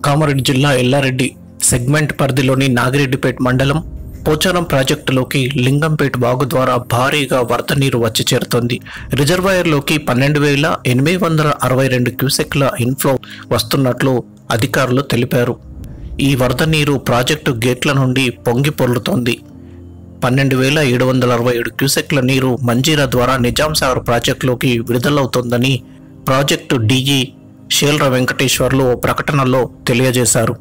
కామారెడ్డి జిల్లా ఎల్లారెడ్డి సెగ్మెంట్ పరిధిలోని నాగిరెడ్డిపేట మండలం పోచారం ప్రాజెక్టులోకి లింగంపేట వాగు ద్వారా భారీగా వరద నీరు వచ్చి చేరుతోంది. రిజర్వాయర్లోకి 12,862 క్యూసెక్ల ఇన్ఫ్లో వస్తున్నట్లు అధికారులు తెలిపారు. ఈ వరద నీరు ప్రాజెక్టు గేట్ల నుండి పొంగి పొర్లుతోంది. 12,767 క్యూసెక్ల నీరు మంజీరా ద్వారా నిజాం సాగర్ ప్రాజెక్టులోకి విడుదలవుతోందని ప్రాజెక్టు డీజీ షేల్ర వెంకటేశ్వర్లు ప్రకటనలో తెలియజేశారు.